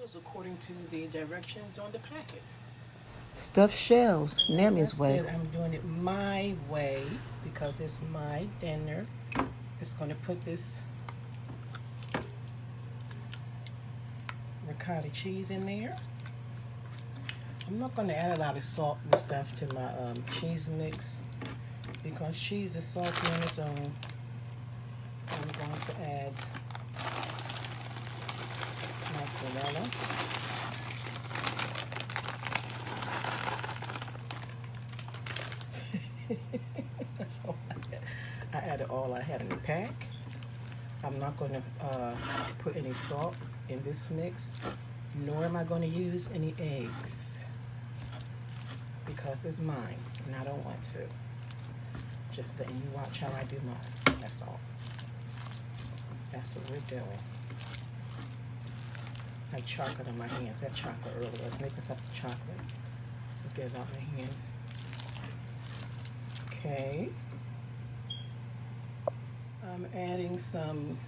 shells according to the directions on the packet. Stuffed shells, And as I Nammy's way. said, I'm doing it my way because it's my dinner. Just going to put this ricotta cheese in there. I'm not going to add a lot of salt and stuff to my cheese mix because cheese is salty on its own. I'm going to add mozzarella. That's all I had. I added all I had in the pack. I'm not going to put any salt in this mix, nor am I going to use any eggs because it's mine and I don't want to. Just letting you watch how I do mine. That's all. That's what we're doing. Like chocolate on my hands. That chocolate earlier. I was making something chocolate. Get it out my hands. Okay. I'm adding some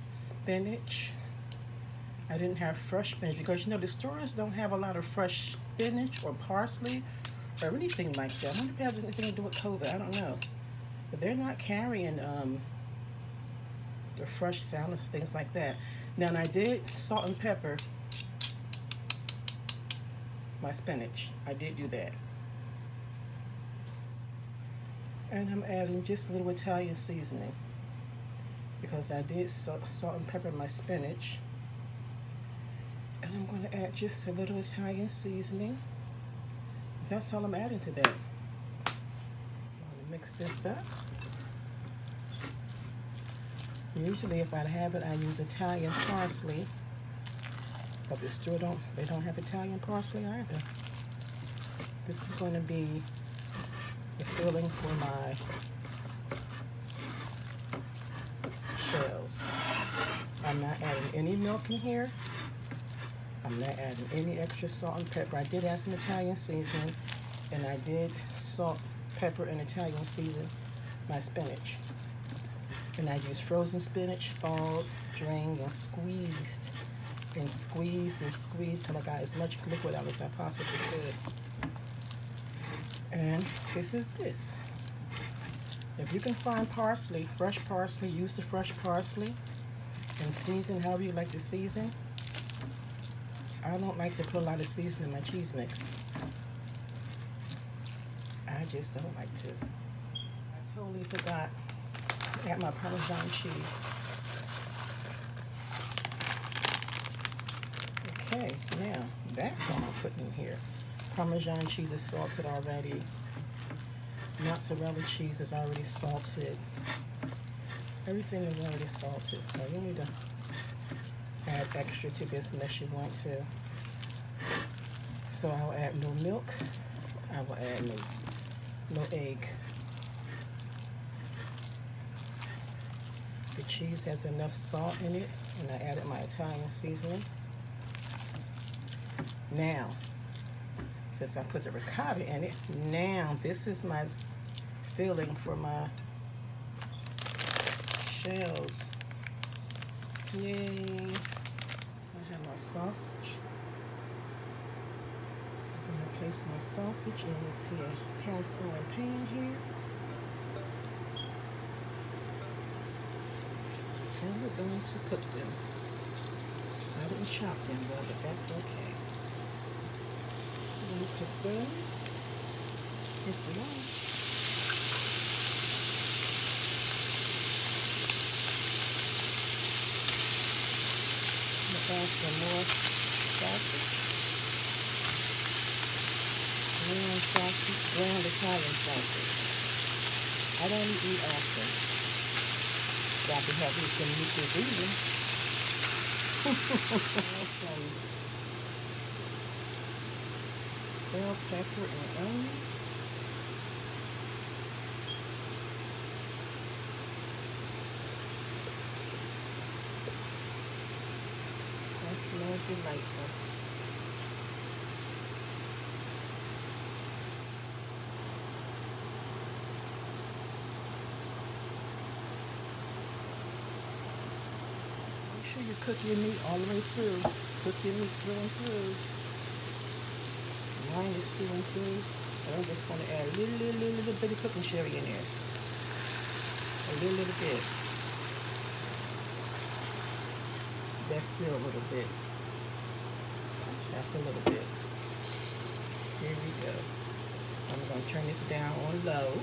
spinach. I didn't have fresh spinach because you know the stores don't have a lot of fresh spinach or parsley or anything like that. I wonder if it has anything to do with COVID. I don't know. But they're not carrying the fresh salads and things like that. Now, and I did salt and pepper my spinach. I did do that. And I'm adding just a little Italian seasoning because I did salt and pepper my spinach. And I'm going to add just a little Italian seasoning. That's all I'm adding to that. I'm going to mix this up. Usually if I have it, I use Italian parsley. But the store they don't have Italian parsley either. This is going to be the filling for my shells. I'm not adding any milk in here. I'm not adding any extra salt and pepper. I did add some Italian seasoning, and I did salt, pepper, and Italian season my spinach. And I used frozen spinach, thawed, drained, and squeezed, and squeezed, and squeezed till I got as much liquid out as I possibly could. And this is this. If you can find parsley, fresh parsley, use the fresh parsley and season however you like to season. I don't like to put a lot of seasoning in my cheese mix. I just don't like to. I totally forgot to add my parmesan cheese. Okay, now that's all I'm putting in here. Parmesan cheese is salted already. Mozzarella cheese is already salted. Everything is already salted, so you need to add extra to this unless you want to. So I'll add no milk. I will add no egg. The cheese has enough salt in it, and I added my Italian seasoning. Now, since I put the ricotta in it, now this is my filling for my shells. Yay! I have my sausage. I'm going to place my sausage in this here cast iron pan here. And we're going to cook them. I didn't chop them well, but that's okay. We're going to cook them. Yes, we are. Add some more sausage. Ground sausage, ground Italian sausage. I don't eat often. So I can have me some meat this evening. Add some bell pepper and onion. That smells delightful. Make sure you cook your meat all the way through. Cook your meat through and through. Mine is stewing through. And I'm just going to add a little bit of cooking sherry in there. A little bit. That's still a little bit. That's a little bit. Here we go. I'm going to turn this down on low.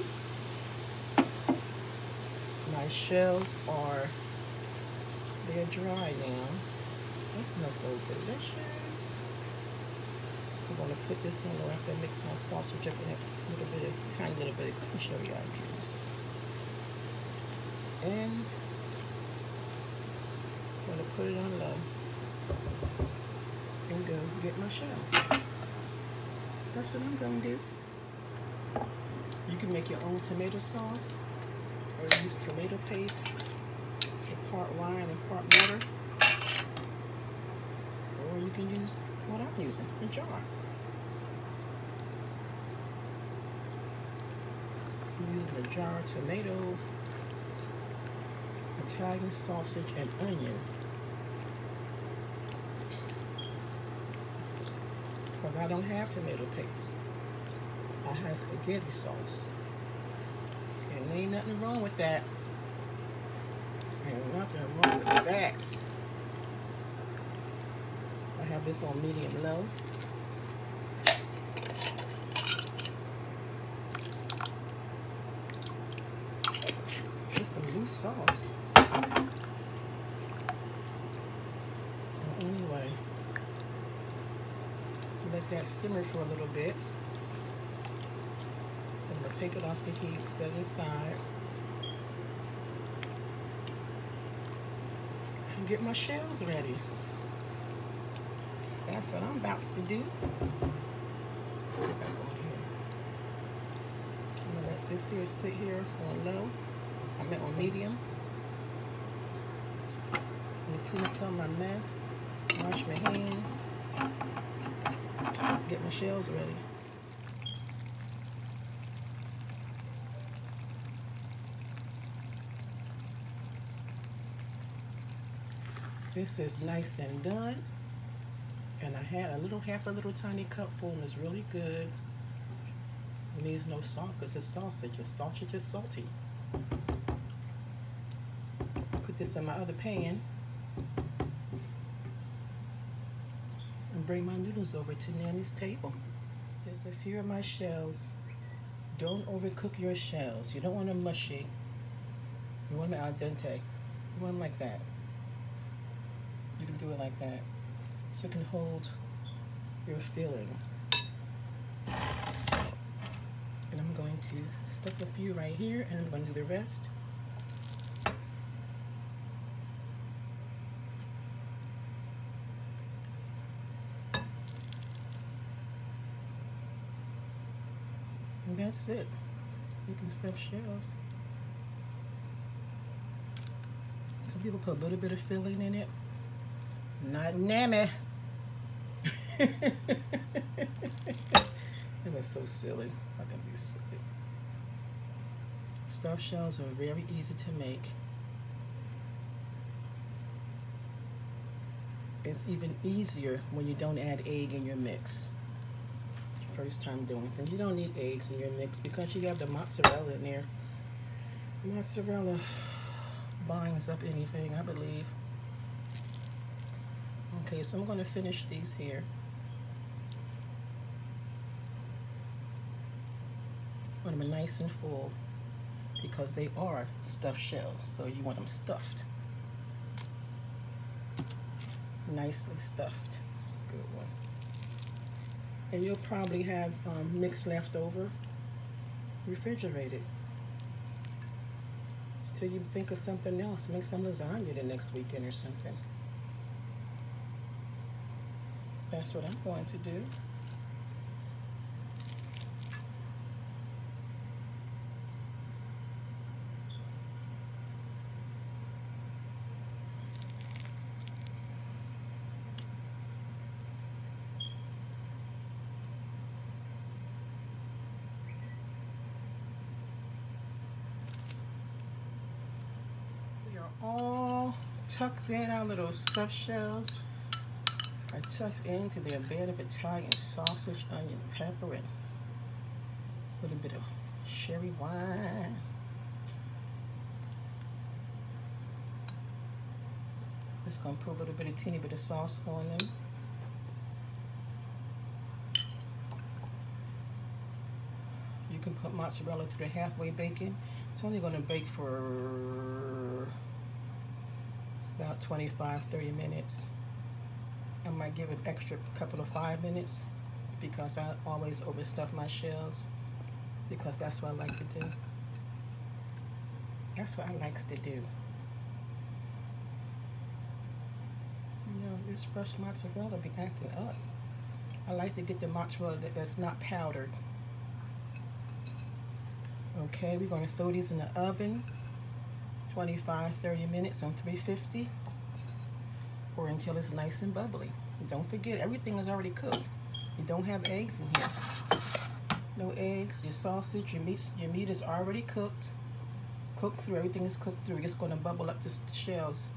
My shells are, they're dry now. That smells so delicious. I'm going to put this on after I mix my sausage up in a tiny little bit of cooking sherry I use. And I'm going to put it on low and go get my shells. That's what I'm going to do. You can make your own tomato sauce or use tomato paste in part wine and part water. Or you can use what I'm using, a jar. I'm using a jar of tomato, Italian sausage, and onion. Because I don't have tomato paste. I have spaghetti sauce. And there ain't nothing wrong with that. Ain't nothing wrong with that. I have this on medium low. Just some loose sauce. Anyway, let that simmer for a little bit. And we'll take it off the heat, set it aside. And get my shells ready. That's what I'm about to do. I'm gonna let this here sit here on low. I meant on medium. I'm gonna clean up some of my mess, wash my hands, get my shells ready. This is nice and done. And I had half a little tiny cupful, and it's really good. It needs no salt because it's sausage. The sausage is salty. Put this in my other pan and bring my noodles over to Nammy's table. Here's a few of my shells. Don't overcook your shells. You don't want them mushy. You want them al dente. You want them like that. You can do it like that. So it can hold your filling. And I'm going to stuff a few right here, and I'm going to do the rest. And that's it. You can stuff shells. Some people put a little bit of filling in it. Not Nammy. It was so silly. I can be silly. Stuffed shells are very easy to make. It's even easier when you don't add egg in your mix. First time doing it. You don't need eggs in your mix because you have the mozzarella in there. Mozzarella binds up anything, I believe. Okay, so I'm going to finish these here. I want them nice and full because they are stuffed shells, so you want them stuffed. Nicely stuffed. It's a good one. And you'll probably have mix left over, refrigerated, till you think of something else. Make some lasagna the next weekend or something. That's what I'm going to do. We are all tucked in our little stuffed shells. I tucked into their bed of Italian sausage, onion, pepper, and a little bit of sherry wine. Just gonna put a little bit of teeny bit of sauce on them. You can put mozzarella through the halfway baking. It's only gonna bake for about 25-30 minutes. I might give it extra couple of 5 minutes because I always overstuff my shells because that's what I like to do. That's what I likes to do. You know, this fresh mozzarella be acting up. I like to get the mozzarella that's not powdered. Okay, we're gonna throw these in the oven 25-30 minutes on 350 or until it's nice and bubbly. And don't forget, everything is already cooked. You don't have eggs in here. No eggs, your sausage, your meat is already cooked. Cooked through, everything is cooked through. It's gonna bubble up the shells.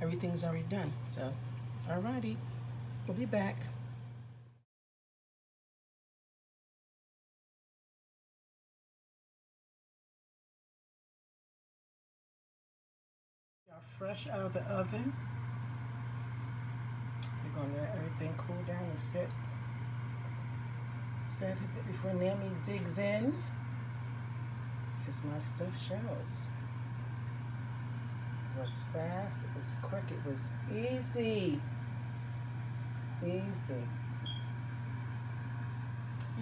Everything's already done. So, alrighty, we'll be back. Fresh out of the oven. We're gonna let everything cool down and set a bit before Nammy digs in. This is my stuffed shells. It was fast, it was quick, it was easy. Easy.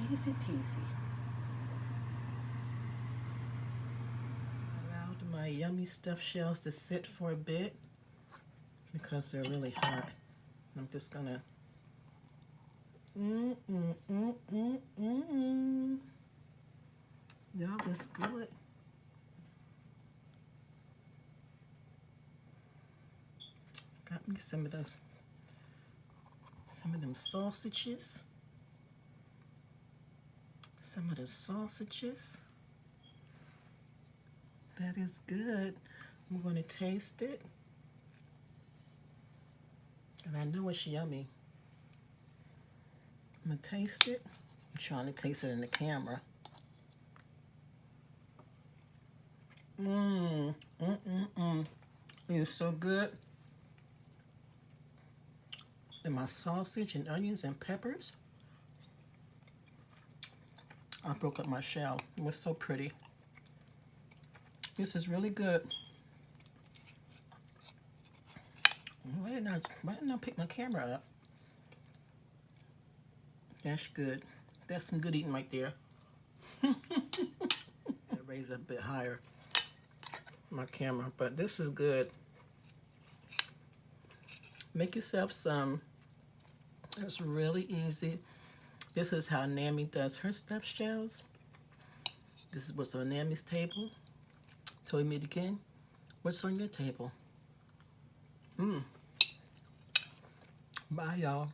Easy peasy. My yummy stuffed shells to sit for a bit because they're really hot. I'm just gonna Y'all, that's good. Got me some of them sausages. Some of the sausages. That is good. I'm going to taste it. And I know it's yummy. I'm going to taste it. I'm trying to taste it in the camera. It is so good. And my sausage and onions and peppers. I broke up my shell. It was so pretty. This is really good. Why didn't I pick my camera up? That's good. That's some good eating right there. I'll raise it a bit higher, my camera, but this is good. Make yourself some. It's really easy. This is how Nammy does her stuffed shells. This is what's on Nammy's table. Told me it again. What's on your table? Bye, y'all.